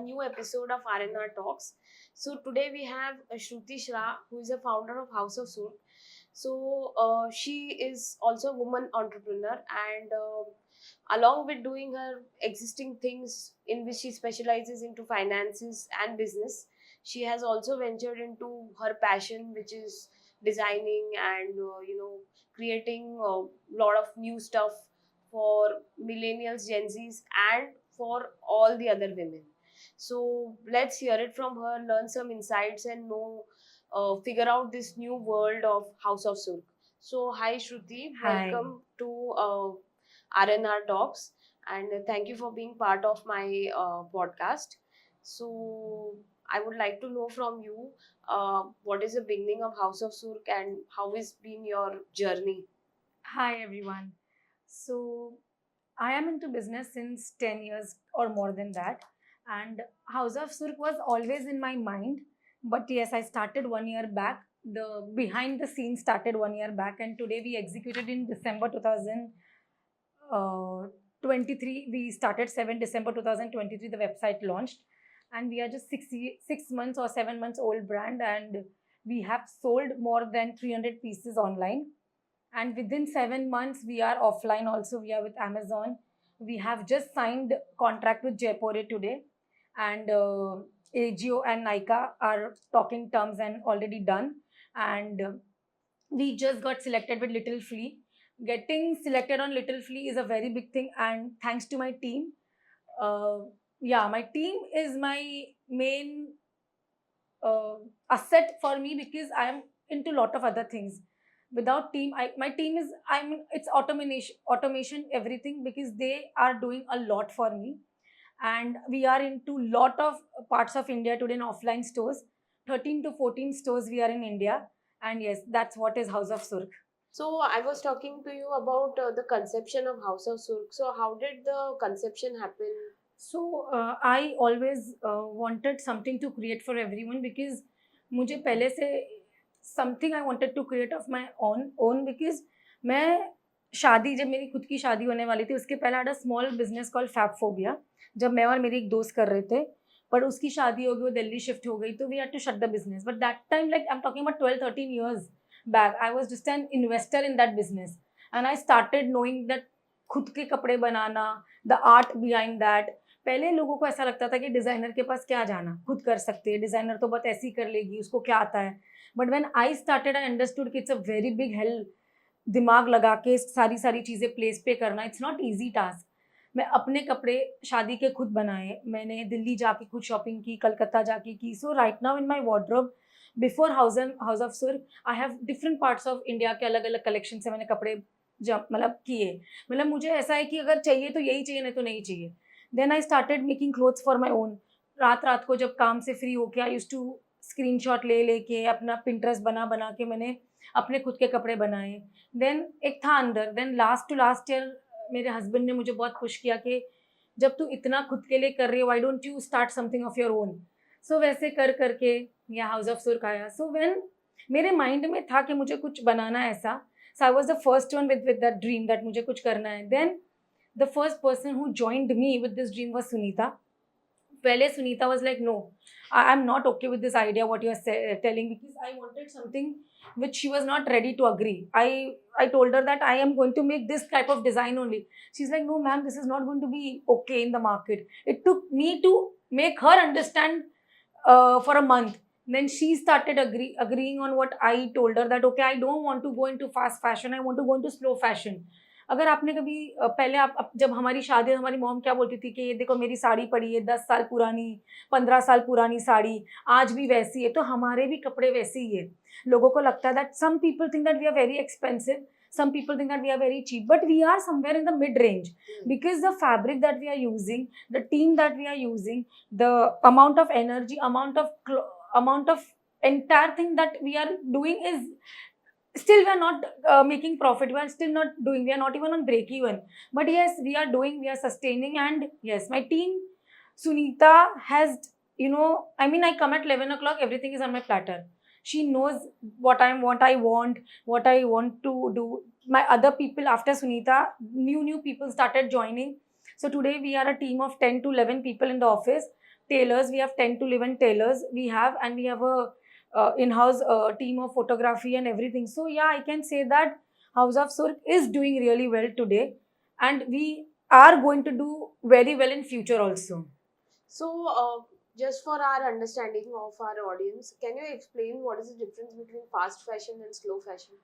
new episode of RNR Talks. So today we have Shruti Shra, who is a founder of House of Soul. She is also a woman entrepreneur, and along with doing her existing things in which she specializes into finances and business, she has also ventured into her passion, which is designing and creating a lot of new stuff for millennials, Gen Zs, and for all the other women. So let's hear it from her, learn some insights, and figure out this new world of House of Surk. So, hi Shruti, Hi. welcome to RNR Talks, and thank you for being part of my podcast. So, I would like to know from you what is the beginning of House of Surk and how has been your journey? Hi, everyone. So, I am into business since 10 years or more than that. And House of Surk was always in my mind. But yes, I started 1 year back. The behind the scenes started 1 year back. And today we executed in December 2023. We started 7 December 2023. The website launched. And we are just 6 months or 7 months old brand. And we have sold more than 300 pieces online, and within 7 months we are offline also. We are with Amazon. We have just signed contract with Jaipore today, and AGO and Nika are talking terms and already done. And we just got selected with Little Flea. Getting selected on Little Flea is a very big thing, and thanks to my team. uh, yeah, my team is my main uh, asset for me, because I am into a lot of other things. Without team, my team is, it's automation everything, because they are doing a lot for me. And we are into lot of parts of India today in offline stores. 13 to 14 stores we are in India. And yes, that's what is House of Surk. So, I was talking to you about the conception of House of Surk. So, how did the conception happen? So I always wanted something to create for everyone, because मुझे पहले से something I wanted to create of my own, because मैं शादी, जब मेरी खुद की शादी होने वाली थी, उसके पहले had a small business called Fabphobia, जब मैं और मेरी एक दोस्त कर रहे थे. पर उसकी शादी हो गई, वो दिल्ली शिफ्ट हो गई, तो we had to shut the business. But that time, like I'm talking about 12-13 years back, I was just an investor in that business. And I started knowing that खुद के कपड़े बनाना, the art behind that. पहले लोगों को ऐसा लगता था कि डिज़ाइनर के पास क्या जाना, खुद कर सकते हैं, डिज़ाइनर तो बहुत ऐसे ही कर लेगी, उसको क्या आता है. But when I started, I understood कि it's a very big hell. दिमाग लगा के सारी सारी चीज़ें प्लेस पे करना, इट्स नॉट ईजी टास्क. मैं अपने कपड़े शादी के खुद बनाए, मैंने दिल्ली जाके खुद शॉपिंग की, कलकत्ता जाके की. So right now in my wardrobe, before house of Surkh, I have different parts of India के अलग अलग कलेक्शन से मैंने कपड़े जब मतलब किए. मतलब मुझे ऐसा है कि अगर चाहिए तो यही चाहिए, नहीं तो नहीं चाहिए. Then I started making clothes for my own. रात रात को जब काम से फ्री होके, आई यूज टू स्क्रीनशॉट ले लेके अपना पिंटरेस्ट बना बना के मैंने अपने खुद के कपड़े बनाए. देन एक था अंदर. Then last to last year मेरे हस्बैंड ने मुझे बहुत पुश किया कि जब तू इतना खुद के लिए कर रही हो, why don't you start something of your own. So वैसे कर करके यह हाउस ऑफ सुर्ख आया. सो व्हेन मेरे माइंड में था कि मुझे कुछ बनाना है ऐसा, so I was the first one with that dream that मुझे कुछ करना है. Then the first person who joined me with this dream was Sunita. Pele Sunita was like, no, I'm not okay with this idea what you're telling, because I wanted something which she was not ready to agree. I told her that I am going to make this type of design only. She's like, no, ma'am, this is not going to be okay in the market. It took me to make her understand for a month. Then she started agreeing on what I told her, that okay, I don't want to go into fast fashion, I want to go into slow fashion. अगर आपने कभी पहले आप जब हमारी शादी, हमारी mom क्या बोलती थी कि ये देखो मेरी साड़ी पड़ी है 10 साल पुरानी, 15 साल पुरानी साड़ी, आज भी वैसी है. तो हमारे भी कपड़े वैसे ही है. लोगों को लगता है that some people think that we are very expensive, some people think that we are very cheap, but we are somewhere in the mid range, because the fabric that we are using, the team that we are using, the amount of energy, amount of entire thing that we are doing is, still we are not making profit, we are still not doing, we are not even on break even. But yes, we are doing, we are sustaining. And yes, my team, Sunita has, I mean, I come at 11 o'clock, everything is on my platter. She knows what I want, what I want to do. My other people after Sunita, new people started joining. So today we are a team of 10 to 11 people in the office. tailors. We have 10 to 11 tailors we have, and we have a in-house team of photography and everything. So yeah, I can say that House of Surk is doing really well today, and we are going to do very well in future also. So, just for our understanding of our audience, can you explain what is the difference between fast fashion and slow fashion?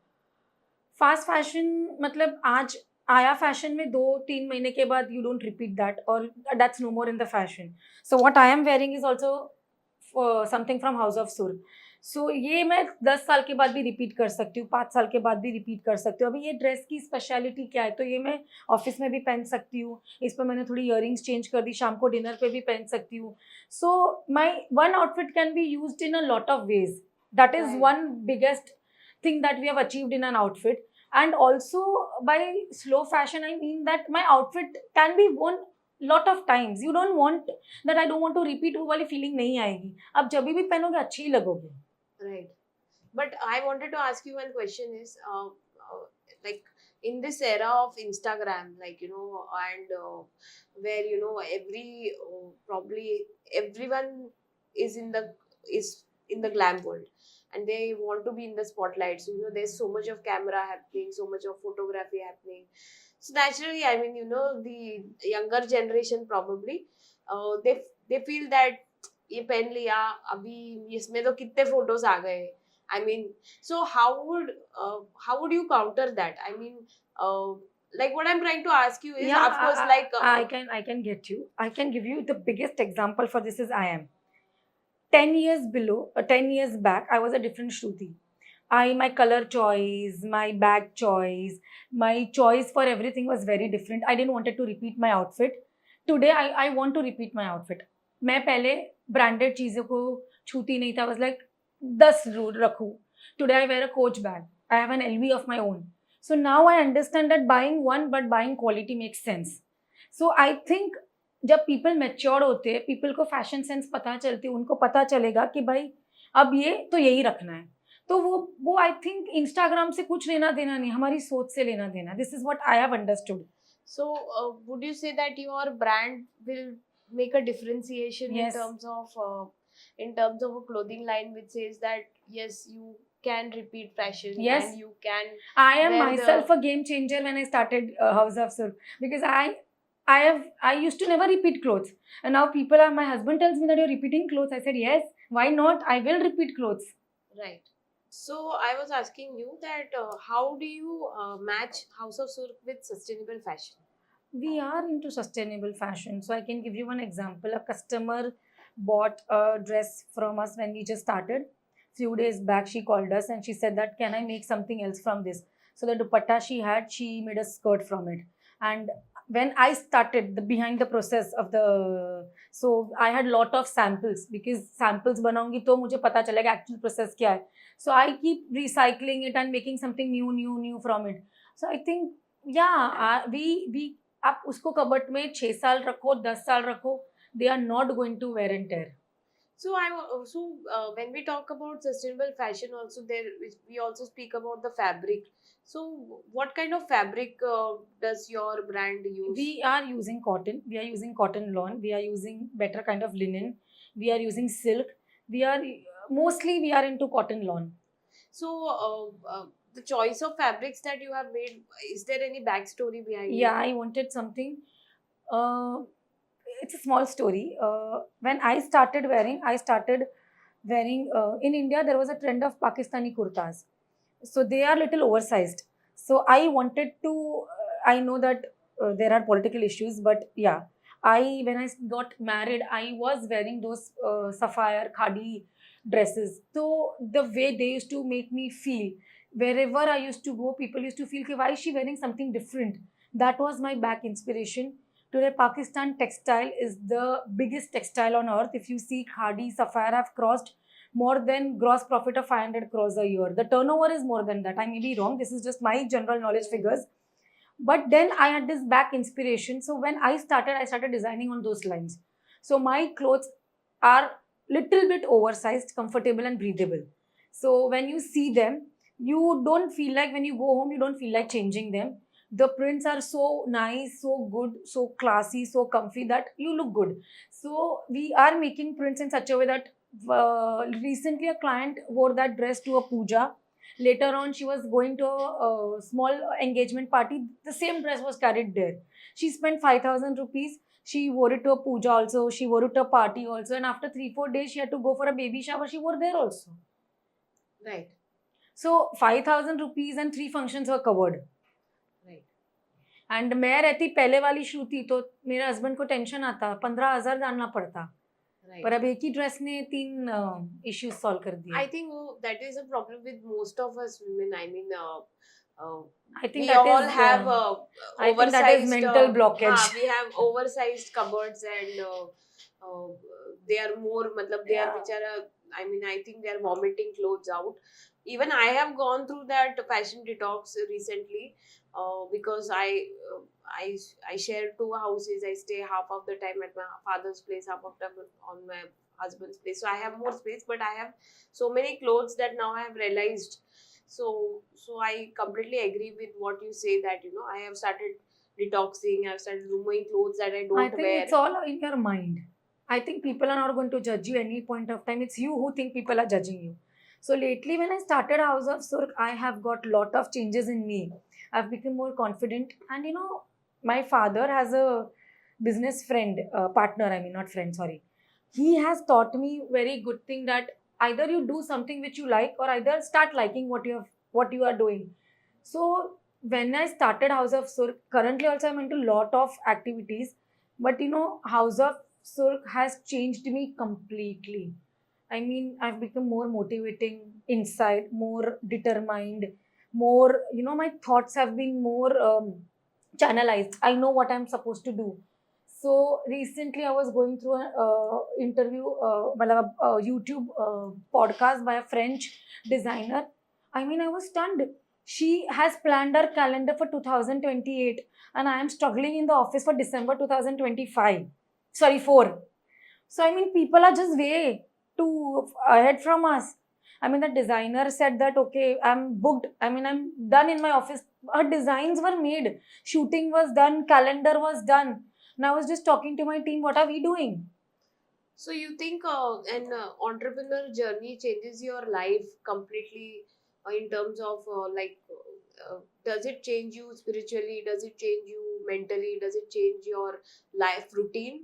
Fast fashion मतलब आज आया fashion में 2-3 महीने के बाद you don't repeat that, और that's no more in the fashion. So what I am wearing is also something from house of Sur. So ये मैं 10 साल के बाद भी रिपीट कर सकती हूँ, 5 साल के बाद भी रिपीट कर सकती हूँ. अभी ये ड्रेस की स्पेशलिटी क्या है, तो ये मैं ऑफिस में भी पहन सकती हूँ. इस पर मैंने थोड़ी इयरिंग्स चेंज कर दी, शाम को डिनर पे भी पहन सकती हूँ. So my one outfit can be use in a lot of ways. That is Right. One biggest thing that we have achieved in an outfit. And also, by slow fashion I mean that my outfit can be worn lot of times. You don't want that I don't want to repeat, वो वाली feeling नहीं आएगी. आप जब भी पहनोगे अच्छी ही लगोगे. Right. But I wanted to ask you one question is, like in this era of Instagram, like, and where, every, probably everyone is is in the glam world, and they want to be in the spotlight. So, there's so much of camera happening, so much of photography happening. So naturally, I mean, the younger generation probably, they feel that ये पहन लिया अभी इसमें तो कितने photos आ गए. I mean, so how would you counter that? I mean, like what I'm trying to ask you is, Yeah, of course, like I can get you. I can give you the biggest example for this is I am 10 years below, 10 years back, I was a different Shruti. My color choice, my bag choice, my choice for everything was very different. I didn't wanted to repeat my outfit. Today, I want to repeat my outfit. मैं पहले branded चीज़ों को छूती नहीं था. I was like 10 रखूँ. Today I wear a Coach bag. I have an LV of my own. So now I understand that buying one but buying quality makes sense. So I think जब people mature होते हैं, people को fashion sense पता चलती है, उनको पता चलेगा कि भाई अब ये तो यही रखना है. तो वो आई थिंक इंस्टाग्राम से कुछ लेना देना नहीं, हमारी सोच से लेना देना. This is what I have understood. so would you say that your brand will make a differentiation Yes. in terms of a clothing line which says that yes, you can repeat fashion, Yes. and you can I am wear myself a game changer when I started House of Surf, because I used to never repeat clothes, and now people are, my husband tells me that you're repeating clothes. I said yes, why not? I will repeat clothes. right. So I was asking you that how do you match House of Surk with sustainable fashion? We are into sustainable fashion. So I can give you one example. A customer bought a dress from us when we just started. Few days back, she called us and she said that, can I make something else from this? So the dupatta she had, she made a skirt from it. And when I started the behind the process of the, so I had lot of samples, because samples बनाऊंगी तो मुझे पता चलेगा actual process क्या है. So I keep recycling it and making something new from it. So I think, yeah, we आप उसको कबट में 6 साल रखो, 10 साल रखो, they are not going to wear and tear. So when we talk about sustainable fashion, also we also speak about the fabric. So what kind of fabric does your brand use? We are using cotton. We are using cotton lawn. We are using better kind of linen. We are using silk. We are mostly we are into cotton lawn. So the choice of fabrics that you have made, is there any backstory behind Yeah, it? I wanted something. It's a small story. When I started wearing, in India there was a trend of Pakistani kurtas. So they are little oversized. So I wanted to. I know that there are political issues, but yeah, when I got married, I was wearing those sapphire khadi dresses. So the way they used to make me feel, wherever I used to go, people used to feel, "Okay, why is she wearing something different?" That was my back inspiration. Today, Pakistan textile is the biggest textile on earth. If you see, khadi, sapphire have crossed more than gross profit of 500 crores a year. The turnover is more than that. I may be wrong. This is just my general knowledge figures. But then I had this back inspiration. So when I started designing on those lines. So my clothes are little bit oversized, comfortable and breathable. So when you see them, you don't feel like, when you go home, you don't feel like changing them. The prints are so nice, so good, so classy, so comfy that you look good. So we are making prints in such a way that recently a client wore that dress to a puja. Later on she was going to a small engagement party, the same dress was carried there. She spent 5,000 rupees. She wore it to a puja also, she wore it to a party also, and after 3-4 days she had to go for a baby shower, she wore there also. Right. So 5,000 rupees and 3 functions were covered. Right. And मैं रहती पहले वाली श्रुति तो मेरे husband को tension आता, 15,000 डालना पड़ता, Right. पर अब एक ही ड्रेस ने 3 इश्यूज सॉल्व कर दिए. I think that is a problem with most of us women. I mean, I think we that all is, have I think that is oversized mental blockage. we have oversized cupboards, and they are more, matlab, they are Yeah. bichara, I mean, I think they are vomiting clothes out. Even I have gone through that fashion detox recently, because I share 2 houses. I stay half of the time at my father's place, half of the time on my husband's place. So I have more space, but I have so many clothes that now I have realized. So I completely agree with what you say, that I have started detoxing. I've started removing clothes that I don't I think wear. it's all in your mind. I think people are not going to judge you any point of time. It's you who think people are judging you. So lately when I started House of Surk, I have got lot of changes in me. I've become more confident, and my father has a business friend, partner, I mean not friend, sorry. He has taught me very good thing that either you do something which you like, or either start liking what you are doing. So when I started House of Surk, currently also I'm into lot of activities, but House of Surk has changed me completely. I mean, I've become more motivating inside, more determined, more, my thoughts have been more channelized. I know what I'm supposed to do. So recently I was going through an interview, a YouTube podcast by a French designer. I mean, I was stunned. She has planned her calendar for 2028, and I am struggling in the office for December 2025. Sorry, 4. So I mean, people are just way too ahead from us. I mean, the designer said that, okay, I'm booked. I mean, I'm done in my office. Her designs were made, shooting was done, calendar was done. Now I was just talking to my team, what are we doing? So you think an entrepreneur journey changes your life completely, in terms of does it change you spiritually? Does it change you mentally? Does it change your life routine?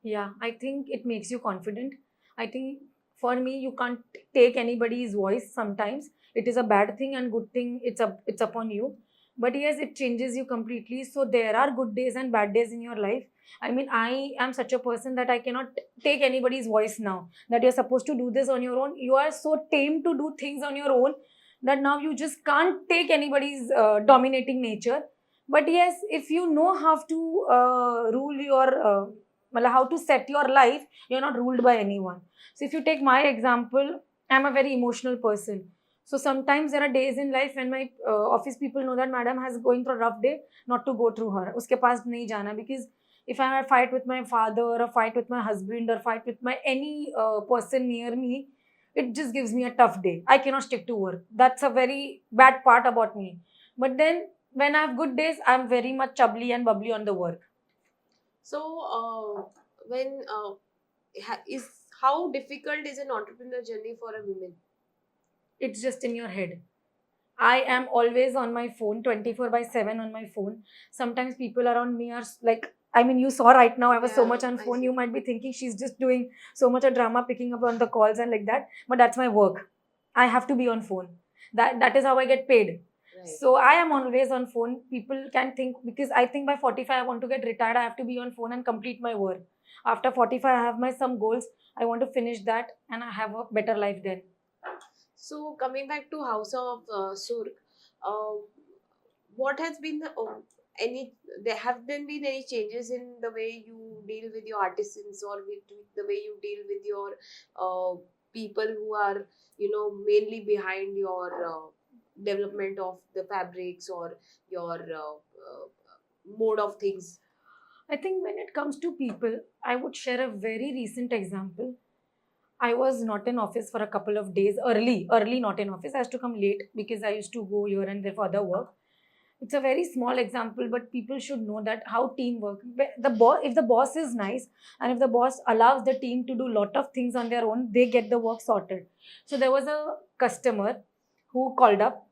Yeah, I think it makes you confident. I think for me, you can't take anybody's voice sometimes. It is a bad thing and good thing. It's upon you. But yes, it changes you completely. So there are good days and bad days in your life. I mean, I am such a person that I cannot take anybody's voice now. That you're supposed to do this on your own. You are so tame to do things on your own that now you just can't take anybody's dominating nature. But yes, if you know how to rule your how to set your life, you're not ruled by anyone. So if you take my example, I'm a very emotional person. So sometimes there are days in life when my office people know that madam has going through a rough day, not to go through her, uske paas nahi jana, because if I have a fight with my father, or a fight with my husband, or fight with my any person near me, it just gives me a tough day. I cannot stick to work. That's a very bad part about me. But then when I have good days, I'm very much chubbly and bubbly on the work. So when is how difficult is an entrepreneur journey for a woman? It's just in your head. I am always on my phone, 24 by 7 on my phone. Sometimes people around me are like, I mean, you saw right now I was so Yeah, much on I phone. see. You might be thinking she's just doing so much of drama, picking up on the calls and like that. But that's my work. I have to be on phone. That is how I get paid. Right. So I am always on phone. People can think, because I think by 45 I want to get retired. I have to be on phone and complete my work. After 45 I have my some goals. I want to finish that and I have a better life then. So coming back to House of Surk, uh, what has been any there have there been any changes in the way you deal with your artisans, or with the way you deal with your people who are mainly behind your development of the fabrics, or your mode of things? I think when it comes to people, I would share a very recent example. I was not in office for a couple of days, early not in office. I used to come late because I used to go here and there for other work. It's a very small example, but people should know that how teamwork. The boss, if the boss is nice, and if the boss allows the team to do lot of things on their own, they get the work sorted. So there was a customer who called up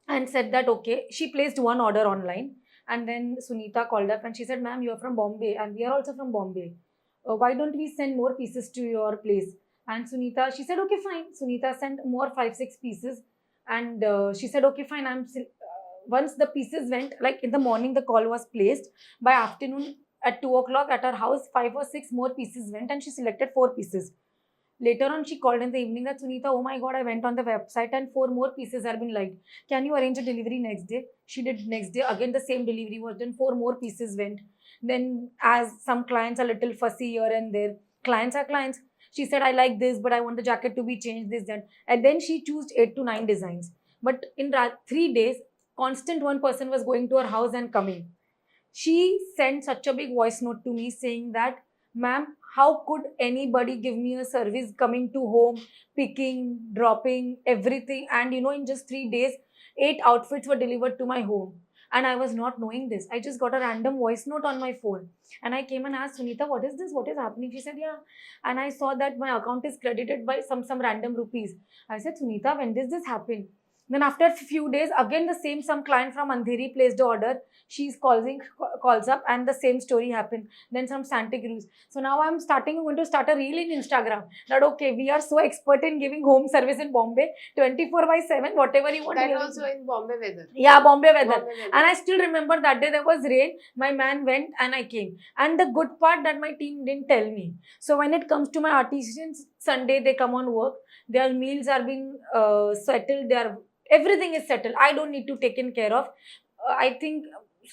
and said that okay, she placed one order online, and then Sunita called up and she said, "Ma'am, you are from Bombay, and we are also from Bombay. Why don't we send more pieces to your place?" And Sunita, she said, "Okay, fine." Sunita sent more 5-6 pieces, and she said, "Okay, fine." Once the pieces went, like in the morning, the call was placed. By afternoon at 2 o'clock at her house, 5 or 6 more pieces went, and she selected 4 pieces. Later on, she called in the evening that Sunita, oh my god, I went on the website and 4 more pieces have been liked. Can you arrange a delivery next day? She did next day. Again, the same delivery was done. 4 more pieces went. Then, as some clients are little fussy here and there, clients are clients. She said, I like this, but I want the jacket to be changed, this, that. And then she chose 8 to 9 designs. But in 3 days, constant one person was going to her house and coming. She sent such a big voice note to me saying that, ma'am, how could anybody give me a service coming to home, picking, dropping, everything? And in just 3 days, 8 outfits were delivered to my home. And I was not knowing this. I just got a random voice note on my phone. And I came and asked Sunita, what is this? What is happening? She said, yeah. And I saw that my account is credited by some random rupees. I said, Sunita, when does this happen? Then after a few days, again the same some client from Andheri placed the order. She's calls up, and the same story happened. Then some Santa Cruz. So now I'm going to start a reel in Instagram. That okay, we are so expert in giving home service in Bombay, 24/7, whatever you want. That also in Bombay weather. Yeah, Bombay weather. Bombay weather. And I still remember that day there was rain. My man went and I came. And the good part that my team didn't tell me. So when it comes to my artisans, Sunday they come on work. Their meals are being settled. Everything is settled. I don't need to take in care of. I think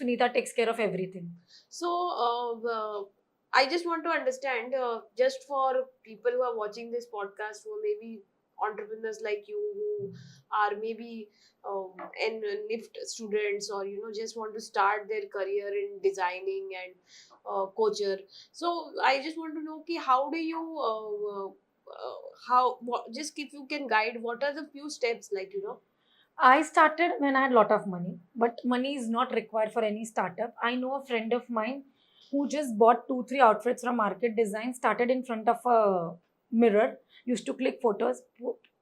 Sunita takes care of everything. So, I just want to understand, just for people who are watching this podcast, who are maybe entrepreneurs like you, who are maybe in NIFT students, or just want to start their career in designing and culture. So, I just want to know, how do you just if you can guide, what are the few steps, I started when I had a lot of money, but money is not required for any startup. I know a friend of mine who just bought 2-3 outfits from Market Design, started in front of a mirror, used to click photos,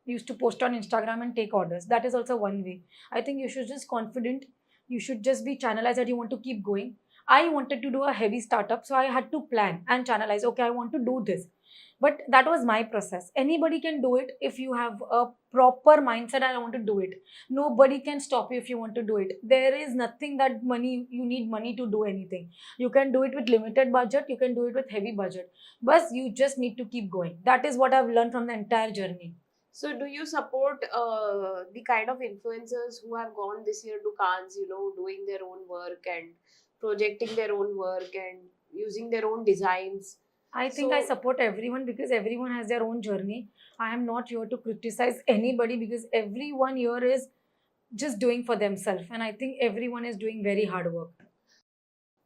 used to post on Instagram and take orders. That is also one way. I think you should just confident. You should just be channelized that you want to keep going. I wanted to do a heavy startup, so I had to plan and channelize. Okay, I want to do this. But that was my process. Anybody can do it if you have a proper mindset. I want to do it. Nobody can stop you if you want to do it. There is nothing that you need money to do anything. You can do it with limited budget, you can do it with heavy budget, but you just need to keep going. That is what I've learned from the entire journey. So, do you support the kind of influencers who have gone this year to Cannes, doing their own work and projecting their own work and using their own designs? I think I support everyone because everyone has their own journey. I am not here to criticize anybody because everyone here is just doing for themselves, and I think everyone is doing very hard work.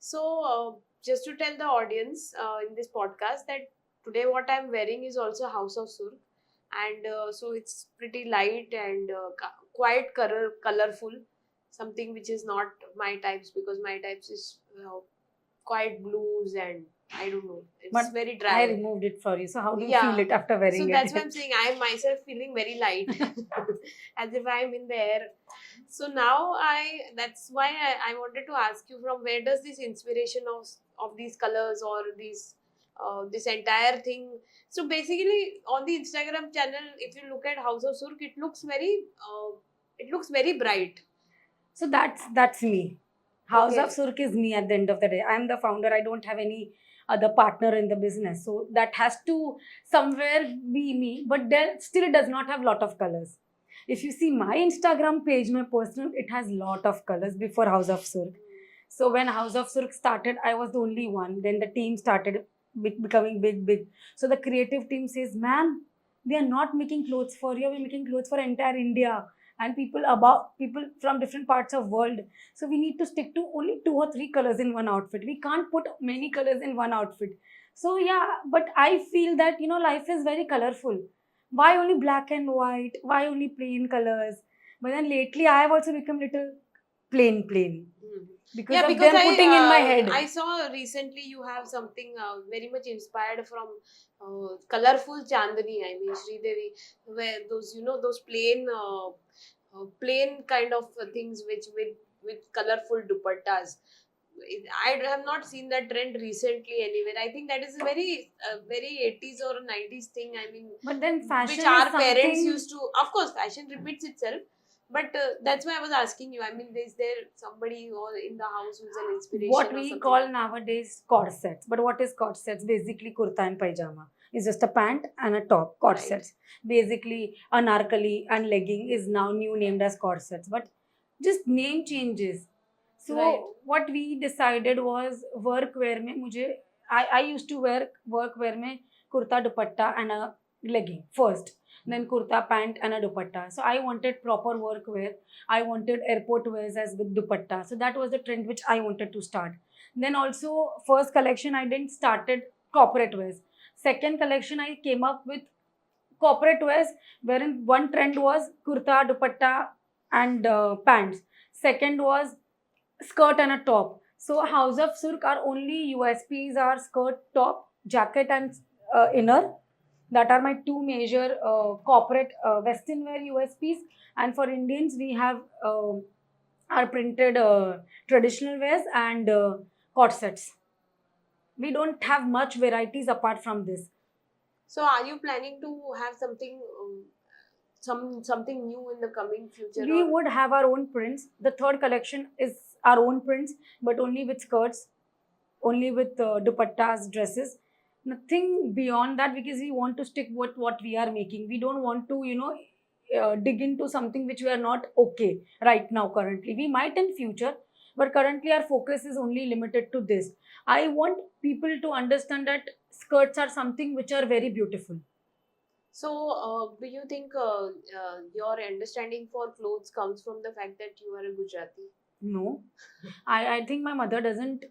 So, just to tell the audience in this podcast that today what I'm wearing is also House of Surk, and so it's pretty light and quite colorful, something which is not my types, because my types is quite blues and I don't know, it's But very dry. I removed it for you. So how do you Yeah. feel it after wearing So it? that's why I'm saying I am myself feeling very light, as if I'm in the air. So now that's why I wanted to ask you, from where does this inspiration of these colors or these this entire thing? So basically, on the Instagram channel, if you look at House of Surk, it looks very bright. So that's me. House Okay. of Surk is me at the end of the day. I'm the founder. I don't have any other partner in the business. So that has to somewhere be me. But then still it does not have lot of colors. If you see my Instagram page, my personal, it has lot of colors before House of Surk. So when House of Surk started, I was the only one. Then the team started becoming big. So the creative team says, "Ma'am, we are not making clothes for you. We're making clothes for entire India and people from different parts of world. So we need to stick to only 2 or 3 colors in one outfit. We can't put many colors in one outfit." So yeah, but I feel that life is very colorful. Why only black and white? Why only plain colors? But then lately I have also become little plain Hmm. because Yeah, of because them putting in my head. I saw recently you have something very much inspired from colorful Chandani. I mean Sridevi, where those those plain kind of things which with colorful dupattas. I have not seen that trend recently anywhere. I think that is a very 80s or 90s thing. I mean, But then which fashion is our parents something. used to. Of course, fashion repeats itself, but that's why I was asking you. I mean, is there somebody or in the house who's an What inspiration or we something? call nowadays corsets. But what is corsets? Basically, kurta and pajama. It's just a pant and a top. Right, Corsets. Basically, anarkali and legging is now new named as corsets. But just name changes. right. So what we decided was workwear में मुझे I used to wear workwear में kurta dupatta and a legging first, then kurta pant and a dupatta. So I wanted proper workwear. I wanted airport wears as with dupatta. So that was the trend which I wanted to start. Then also first collection I didn't started corporate wears. Second collection I came up with corporate wears wherein one trend was kurta, dupatta and pants. Second was skirt and a top. So House of Surk are only USPs are skirt, top, jacket and inner. That are my two major corporate western wear USPs. And for Indians, we have our printed traditional wears and corsets. We don't have much varieties apart from this. So, are you planning to have something something new in the coming future We or? would have our own prints. The third collection is our own prints, but only with skirts, only with dupattas, dresses. Nothing beyond that because we want to stick with what we are making. We don't want to, dig into something which we are not okay right now currently. We might in future, but currently our focus is only limited to this. I want people to understand that skirts are something which are very beautiful. So, do you think your understanding for clothes comes from the fact that you are a Gujarati? No, I think my mother doesn't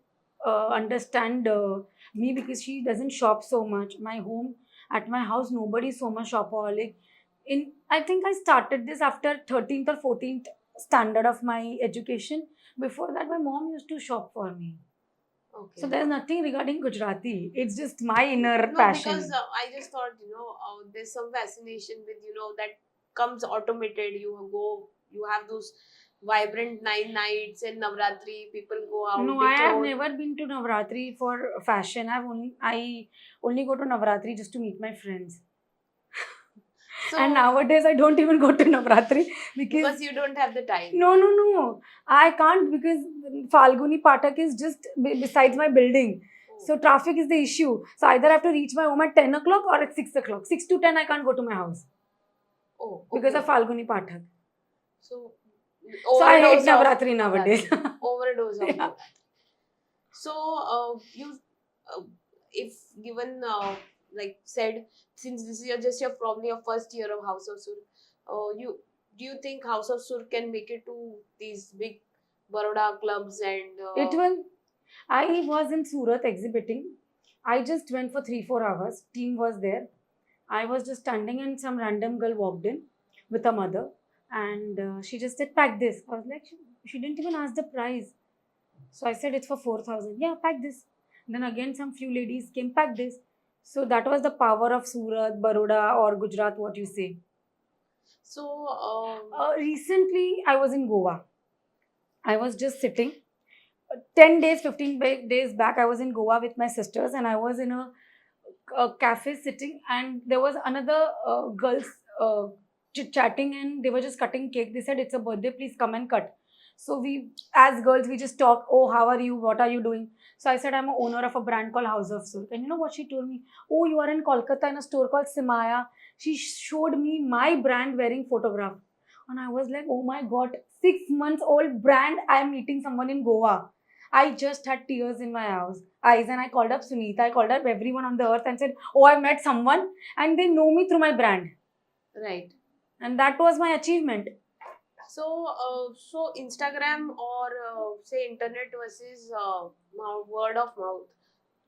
understand me because she doesn't shop so much. My home, at my house, nobody is so much shopaholic. I think I started this after 13th or 14th standard of my education. Before that, my mom used to shop for me. So Okay. there's nothing regarding Gujarati. It's just my inner No, because passion. I just thought, there's some fascination with, that comes automated. You have those vibrant 9 nights and Navratri, people go out, No, they I have clothe. never been to Navratri for fashion. I only go to Navratri just to meet my friends. And So, nowadays I don't even go to Navratri because because you don't have the time. no, I can't because Falguni Pathak is just besides my building. So traffic is the issue. So either I have to reach my home at 10 o'clock or at 6 o'clock. 6 to 10 I can't go to my house Oh, because of okay. Falguni Pathak. So, So I hate overdose of Navratri nowadays. overdose of Yeah. Navratri. So, uh, if given, like said, since this is just your probably your first year of House of Sur, you do you think House of Sur can make it to these big Baroda clubs and It will. I was in Surat exhibiting. I just went for 3-4 hours. Team was there. I was just standing and some random girl walked in with her mother and she just said, pack this. I was like, she didn't even ask the price. So I said, it's for 4,000. Yeah, pack this. Then again, some few ladies came, pack this. So that was the power of Surat, Baroda, or Gujarat, what you say. so Recently, I was in Goa. I was just sitting. 10 days, 15 days back, I was in Goa with my sisters and I was in a cafe sitting and there was another girls chit-chatting and they were just cutting cake. They said, it's a birthday, please come and cut. So we, as girls, we just talk, oh, how are you? What are you doing? So I said, I'm a owner of a brand called House of Silk. And you know what she told me? Oh, you are in Kolkata in a store called Simaya. She showed me my brand wearing photograph. And I was like, oh my God, 6 months old brand. I'm meeting someone in Goa. I just had tears in my eyes and I called up Sunita. I called up everyone on the earth and said, oh, I met someone and they know me through my brand. right. And that was my achievement. So, so Instagram or say internet versus word of mouth.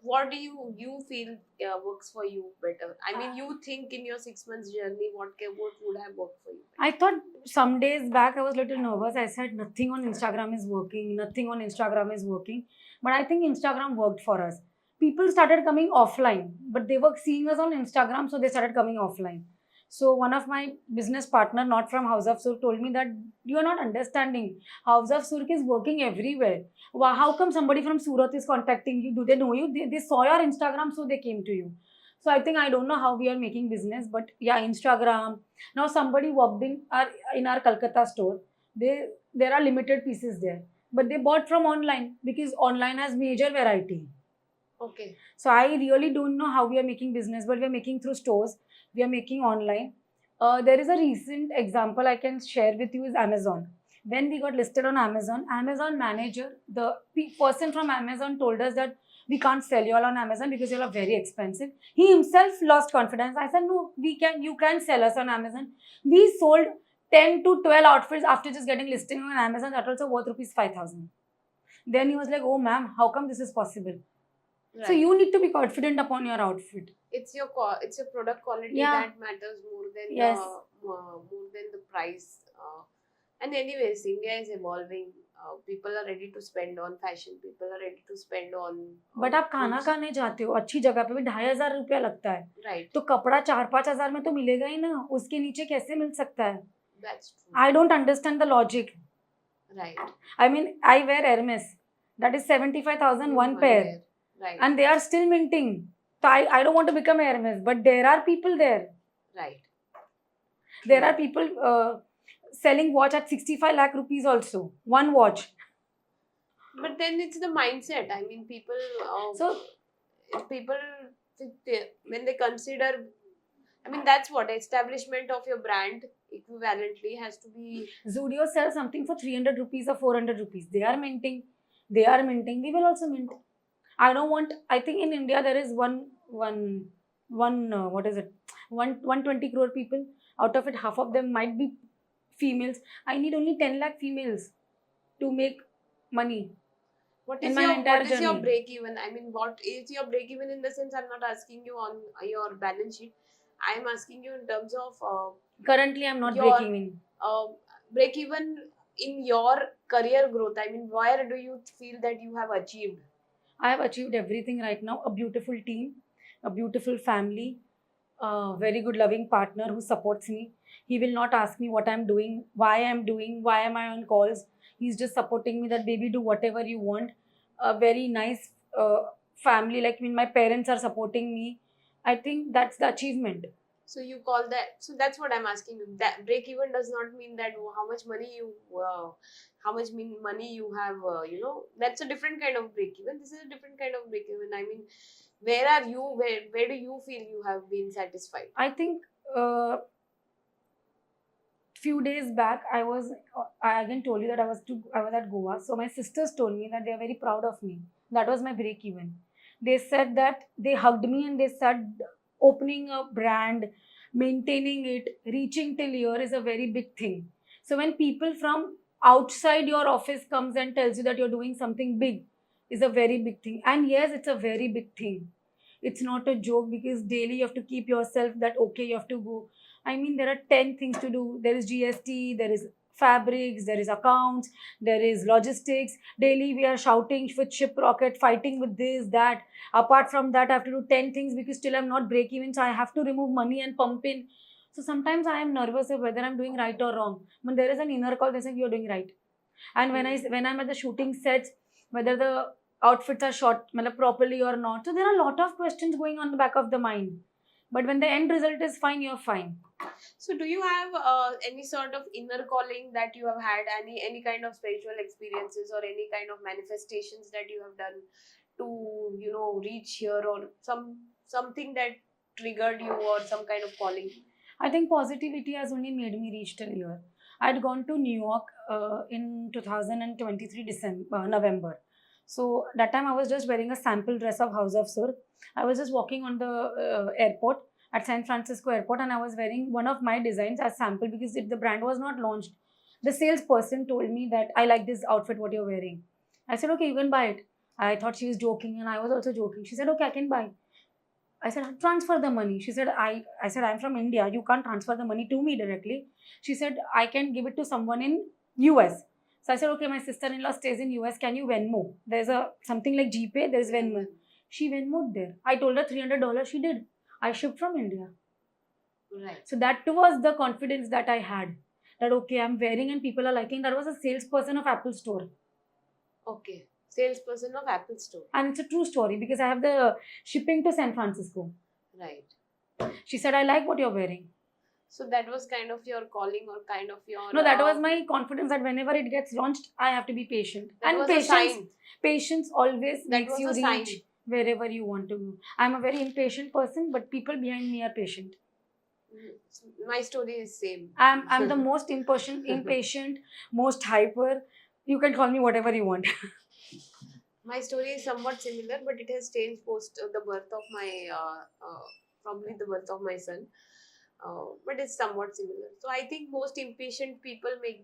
what do you feel works for you better? I mean, you think in your 6 months journey, what would have worked for you I better? thought some days back I was a little nervous. I said nothing on Instagram is working, nothing on Instagram is working. But I think Instagram worked for us. People started coming offline, but they were seeing us on Instagram, so they started coming offline. So one of my business partner, not from House of Surk, told me that you are not understanding. House of Surk is working everywhere. How come somebody from Surat is contacting you? Do they know you? They saw your Instagram, so they came to you. So I think I don't know how we are making business, but yeah, Instagram. Now somebody walked in our Calcutta store. There are limited pieces there, but they bought from online because online has major variety. Okay. So I really don't know how we are making business, but we are making through stores. We are making online. There is a recent example I can share with you is Amazon. When we got listed on Amazon, Amazon manager, the person from Amazon told us that we can't sell you all on Amazon because you all are very expensive. He himself lost confidence. I said, no, you can sell us on Amazon. We sold 10 to 12 outfits after just getting listing on Amazon. That also worth rupees 5,000. Then he was like, oh ma'am, how come this is possible? So Right. you need to be confident upon your outfit. It's your it's your product quality Yeah. that matters more than Yes. the price. And anyways, India is evolving. People are ready to spend on fashion. People are ready to spend on. But आप खाना खाने जाते हो अच्छी जगह पे भी 2,500 रुपया लगता है. Right. तो कपड़ा 4-5 हजार में तो मिलेगा ही ना. उसके नीचे कैसे मिल सकता है? That's true. I don't understand the logic. Right. I mean, I wear Hermes. That is 75,000 one pair. Right. And they are still minting. So I don't want to become Hermes, but there are people there. Right. There are people selling watch at 65 lakh rupees also. One watch. But then it's the mindset. I mean, people. So People, when they consider, I mean, that's what establishment of your brand equivalently has to be. Zudio sells something for 300 rupees or 400 rupees. They are minting. They are minting. We will also mint. I don't want. I think in India there is one what is it? 120 crore people. Out of it, half of them might be females. I need only 10 lakh females to make money. What In is my your entire what is your journey. break even? I mean, what is your break even in the sense I'm not asking you on your balance sheet. I'm asking you in terms of Currently, I'm not your- breaking in. break even in your career growth. I mean, where do you feel that you have achieved? I have achieved everything right now. A beautiful team, a beautiful family, a very good loving partner who supports me. He will not ask me what I'm doing, why am I on calls. He's just supporting me that baby do whatever you want. A very nice family, like I mean, my parents are supporting me. I think that's the achievement. So you call that? So that's what I'm asking you. That break even does not mean that how much money you have. That's a different kind of break even. This is a different kind of break even. I mean, where are you? Where do you feel you have been satisfied? I think few days back I again told you that I was at Goa. So my sisters told me that they are very proud of me. That was my break even. They said that they hugged me and they said opening a brand, maintaining it, reaching till here is a very big thing. So when people from outside your office comes and tells you that you're doing something big is a very big thing. And yes, it's a very big thing. It's not a joke because daily you have to keep yourself that okay, you have to go. I mean, there are 10 things to do. There is GST, there is fabrics, there is accounts, there is logistics. Daily we are shouting with ship rocket, fighting with this, that. Apart from that, I have to do 10 things because still I'm not break even. So I have to remove money and pump in. So sometimes I am nervous of whether I'm doing right or wrong. But there is an inner call that says you're doing right. And when I'm at the shooting sets, whether the outfits are shot properly or not. So there are a lot of questions going on the back of the mind. But when the end result is fine, you're fine. So do you have any sort of inner calling that you have had, any kind of spiritual experiences or any kind of manifestations that you have done to reach here, or something that triggered you, or some kind of calling? I think positivity has only made me reach till here. I'd gone to New York in 2023 November. So that time I was just wearing a sample dress of House of Sur. I was just walking on the airport at San Francisco airport and I was wearing one of my designs as sample because the brand was not launched. The salesperson told me that I like this outfit what you're wearing. I said, okay, you can buy it. I thought she was joking and I was also joking. She said, okay, I can buy. I said, transfer the money. She said, I said, I'm from India. You can't transfer the money to me directly. She said, I can give it to someone in US. So I said, okay, my sister-in-law stays in US. Can you Venmo? There's a something like GPay. There's Venmo. She Venmoed there. I told her $300. She did. I shipped from India. Right. So that was the confidence that I had. That okay, I'm wearing and people are liking. That was a salesperson of Apple Store. Okay. Salesperson of Apple Store. And it's a true story because I have the shipping to San Francisco. Right. She said, I like what you're wearing. So that was kind of your calling or kind of your... No, that was my confidence that whenever it gets launched, I have to be patient. That And was a sign. patience always That makes was you a sign. reach wherever you want to go. I'm a very impatient person, but people behind me are patient. My story is same. I'm the most impatient, most hyper. You can call me whatever you want. My story is somewhat similar, but it has changed post the birth of my probably the birth of my son. But it's somewhat similar. So I think most impatient people make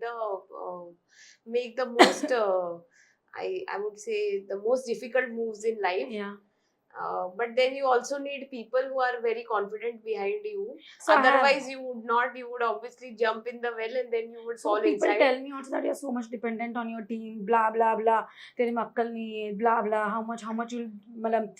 the most I would say the most difficult moves in life. Yeah. But then you also need people who are very confident behind you. So Otherwise, you would not. You would obviously jump in the well and then you would fall people inside. tell me also that you're so much dependent on your team. Blah blah blah. तेरे में अक्कल नहीं है. Blah blah. How much you'll मतलब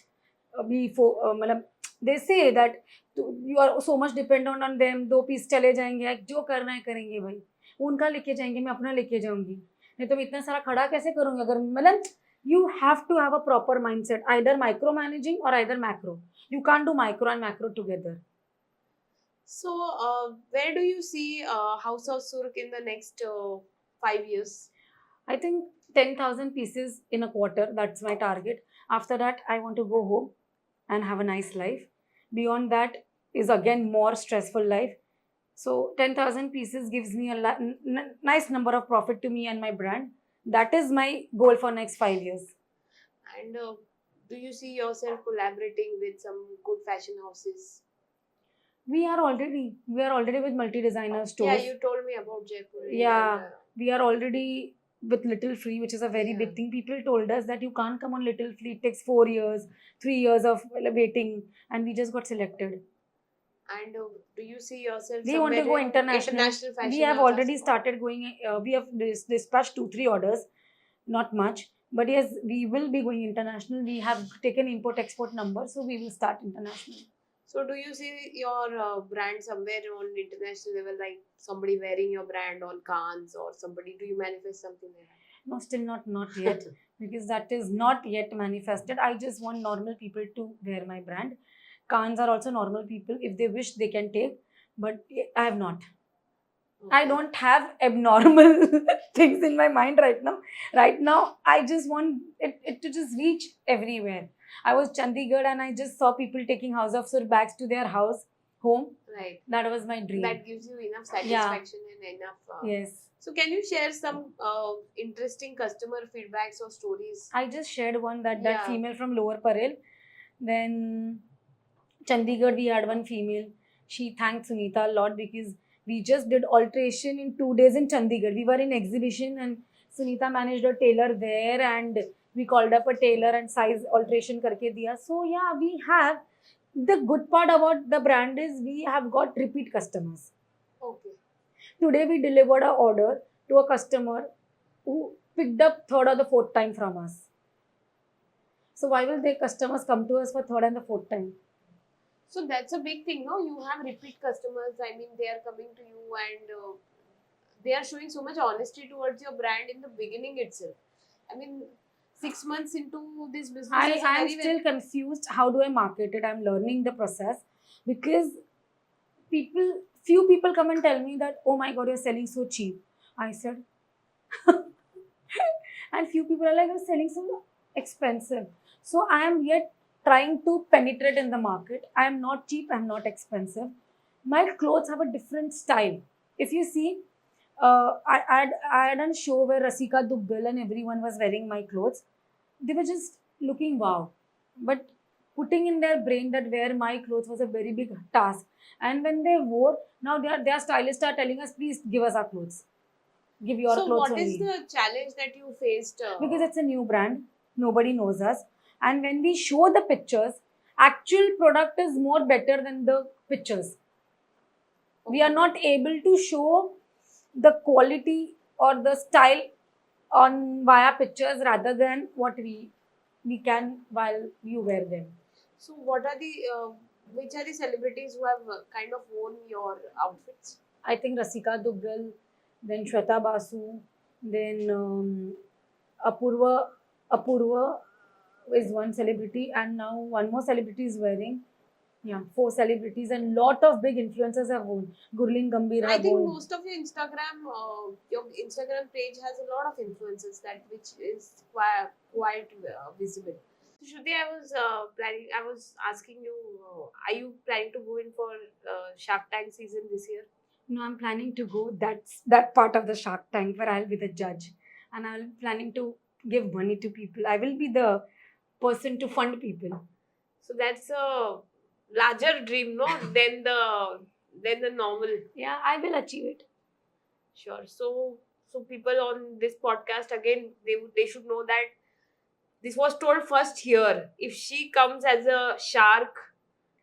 be for मतलब they say that you are so much dependent on them. 2 piece चले जाएंगे. जो करना है करेंगे भाई. उनका लेके जाएंगे मैं अपना लेके जाऊंगी. नहीं तो मैं इतना सारा खड़ा कैसे करूंगी अगर मतलब you have to have a proper mindset, either micromanaging or either macro. You can't do micro and macro together. So, where do you see House of Surk in the next 5 years? I think 10,000 pieces in a quarter. That's my target. After that, I want to go home and have a nice life. Beyond that is again more stressful life. So 10,000 pieces gives me a nice number of profit to me and my brand. That is my goal for next 5 years. And do you see yourself collaborating with some good fashion houses? We are already with multi-designer stores. Yeah, you told me about Jaipur. Yeah, we are already with Little Free, which is a very Yeah. big thing. People told us that you can't come on Little Free. It takes 4 years, 3 years of waiting, and we just got selected. And do you see yourself? We want to go in international. fashion We have house already also? started going. We have dispatched 2-3 orders, not much, but yes, we will be going international. We have taken import-export number, so we will start international. So, do you see your brand somewhere on international level, like somebody wearing your brand on Cannes or somebody? Do you manifest something like that? No, still not yet, because that is not yet manifested. I just want normal people to wear my brand. Cannes are also normal people. If they wish, they can take, but I have not. Okay. I don't have abnormal things in my mind right now. Right now, I just want it to just reach everywhere. I was Chandigarh and I just saw people taking House of Sur bags to their home. Right. That was my dream. That gives you enough satisfaction and enough. Yes. So, can you share some interesting customer feedbacks or stories? I just shared one that Yeah. female from Lower Parel. Then Chandigarh, we had one female. She thanked Sunita a lot because we just did alteration in 2 days in Chandigarh. We were in exhibition and Sunita managed a tailor there and we called up a tailor and size alteration karke diya. So yeah, we have the good part about the brand is we have got repeat customers. Okay. Today we delivered an order to a customer who picked up 3rd or the 4th time from us. So why will their customers come to us for 3rd and the 4th time? So that's a big thing, no? You have repeat customers. I mean, they are coming to you and they are showing so much honesty towards your brand in the beginning itself. I mean, 6 months into this business, I'm still confused. How do I market it? I'm learning the process because few people come and tell me that, oh my God, you're selling so cheap. I said, and few people are like, you're selling so expensive. So I am yet trying to penetrate in the market. I am not cheap, I am not expensive. My clothes have a different style. If you see, I had a show where Rasika Duggal and everyone was wearing my clothes. They were just looking wow. But putting in their brain that wear my clothes was a very big task. And when they wore, now their stylists are telling us, please give us our clothes. Give your clothes only. So what is the challenge that you faced? Because it's a new brand. nobody knows us. And when we show the pictures, actual product is more better than the pictures. We are not able to show the quality or the style on via pictures rather than what we can while you wear them. So what are the which are the celebrities who have kind of worn your outfits? I think Rasika Duggal, then Shweta Basu, then Apurva is one celebrity, and now one more celebrity is wearing. Yeah, 4 celebrities and lot of big influencers have worn. Gurleen Gambhir I have think worn. most of your Instagram page has a lot of influences that which is quite visible. So Shruti, I was asking you, are you planning to go in for Shark Tank season this year? No, I'm planning to go. That's that part of the Shark Tank where I'll be the judge, and I'm planning to give money to people. I will be the person to fund people. So that's a larger dream, no, than the normal. Yeah, I will achieve it. Sure. So people on this podcast again, they should know that this was told first here. If she comes as a shark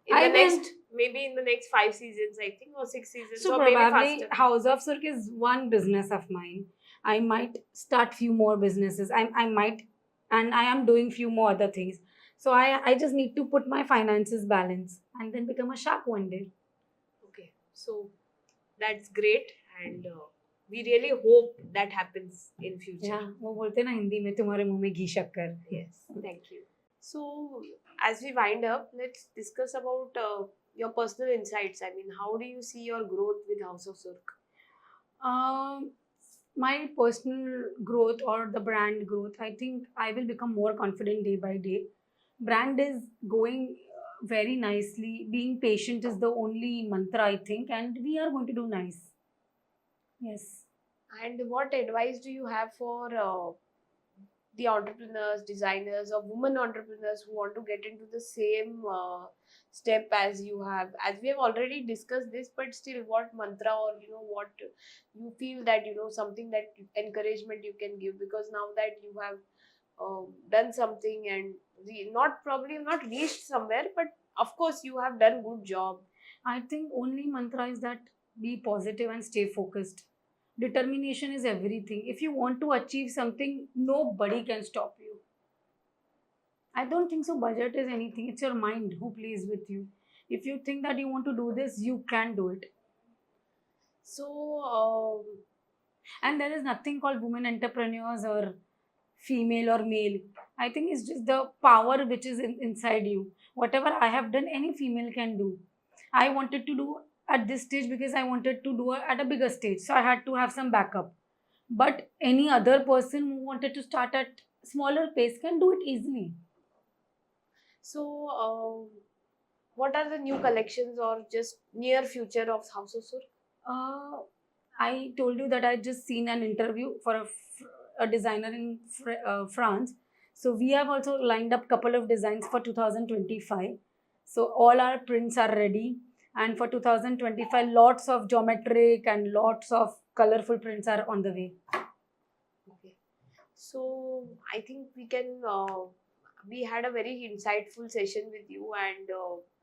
in I the will- next, maybe in the next 5 seasons, I think, or 6 seasons, So or maybe probably faster. House of Surk is one business of mine. I might start few more businesses. I might, and I am doing few more other things. So I just need to put my finances balance and then become a shark one day. Okay, so that's great, and we really hope that happens in future. Yeah, वो बोलते ना हिंदी में तुम्हारे मुंह में घी शक्कर. Yes, thank you. So, as we wind up, let's discuss about your personal insights. I mean, how do you see your growth with House of Surk? My personal growth or the brand growth, I think I will become more confident day by day. Brand is going very nicely. Being patient is the only mantra, I think, and we are going to do nice. Yes. And what advice do you have for the entrepreneurs, designers, or women entrepreneurs who want to get into the same step as you have? As we have already discussed this, but still, what mantra or what you feel that something that encouragement you can give, because now that you have done something and not reached somewhere, but of course you have done good job. I think only mantra is that be positive and stay focused. Determination is everything. If you want to achieve something, nobody can stop you. I don't think so. Budget is anything. It's your mind who plays with you. If you think that you want to do this, you can do it. So And there is nothing called women entrepreneurs or female or male. I think it's just the power which is inside you. Whatever I have done, any female can do. I wanted to do at this stage because I wanted to do at a bigger stage. So I had to have some backup. But any other person who wanted to start at smaller pace can do it easily. So, what are the new collections or just near future of House of Sur? I told you that I just seen an interview for a designer in France. So we have also lined up couple of designs for 2025. So all our prints are ready, and for 2025, lots of geometric and lots of colorful prints are on the way. Okay. So I think we can. We had a very insightful session with you, and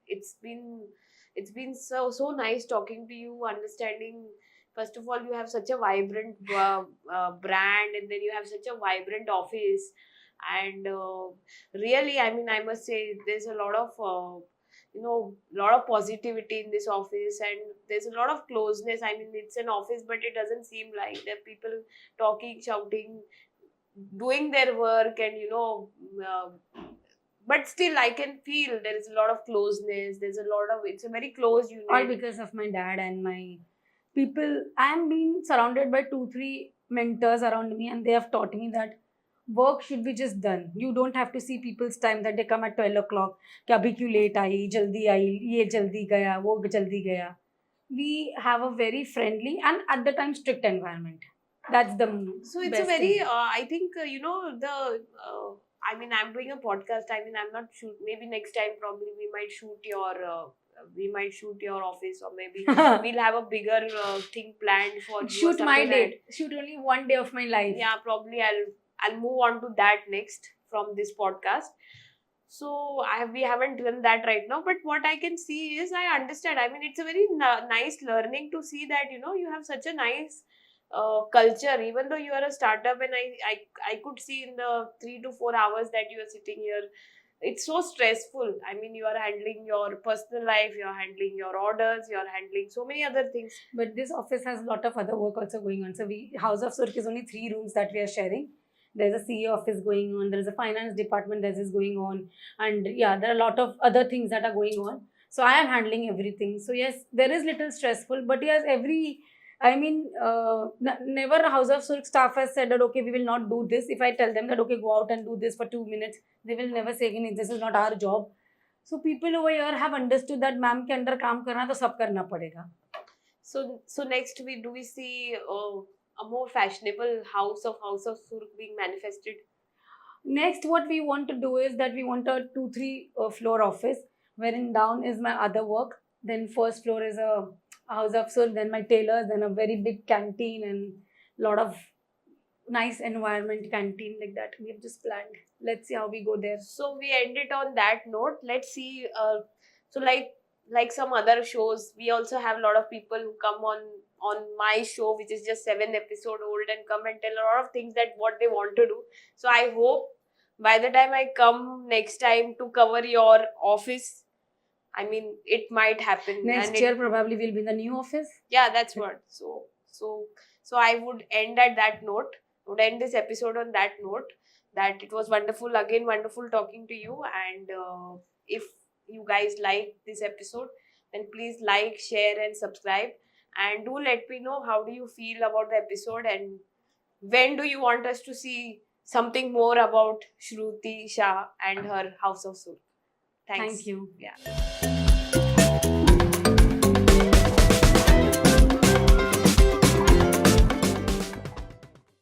it's been so nice talking to you, understanding. First of all, you have such a vibrant brand, and then you have such a vibrant office, and really, I mean, I must say, there's a lot of lot of positivity in this office, and there's a lot of closeness. I mean, it's an office, but it doesn't seem like there are people talking, shouting, doing their work, and but still I can feel there is a lot of closeness. There's a lot of, it's a very close unit. All because of my dad and my people. I am being surrounded by 2-3 mentors around me, and they have taught me that work should be just done. You don't have to see people's time that they come at 12 o'clock. कि अभी क्यों late आई, जल्दी आई, ये जल्दी गया, वो जल्दी गया. We have a very friendly and at the time strict environment. That's the So it's best a very thing. I think I mean, I'm doing a podcast. I mean, I'm not shoot. Maybe next time, probably we might shoot your office, or maybe we'll have a bigger thing planned for you. or Shoot my something like day. Shoot only one day of my life. that. Yeah, probably I'll move on to that next. from this podcast. So we haven't done that right now, but what I can see is I understand. I mean, it's a very nice learning to see that you have such a nice culture, even though you are a startup, and I could see in the 3 to 4 hours that you are sitting here, it's so stressful. I mean, you are handling your personal life, you're handling your orders, you're handling so many other things. But this office has a lot of other work also going on. So House of Surk is only 3 rooms that we are sharing. There's a CA office going on. There is a finance department that is going on, and yeah, there are a lot of other things that are going on. So I am handling everything. So yes, there is little stressful, but yes, never a House of Surk staff has said that okay, we will not do this. If I tell them that okay, go out and do this for 2 minutes, they will never say again, this is not our job. So people over here have understood that ma'am के under काम करना तो सब करना पड़ेगा. So next we see a more fashionable House of Surk being manifested. Next, what we want to do is that we want a 2-3 floor office, wherein down is my other work. Then first floor is a House of Surk, then my tailors, then a very big canteen and lot of nice environment canteen like that. We have just planned. Let's see how we go there. So we end it on that note. Let's see. So like some other shows, we also have a lot of people who come on my show, which is just 7 episode old, and come and tell a lot of things that what they want to do. So I hope by the time I come next time to cover your office, I mean, it might happen. Next year probably we'll be in the new office. Yeah, that's what. So I would end at that note. Would end this episode on that note. That it was wonderful, again wonderful talking to you, and if you guys like this episode, then please like, share and subscribe, and do let me know how do you feel about the episode, and when do you want us to see something more about Shruti Shah and her House of Surk. Thanks. Thank you. Yeah.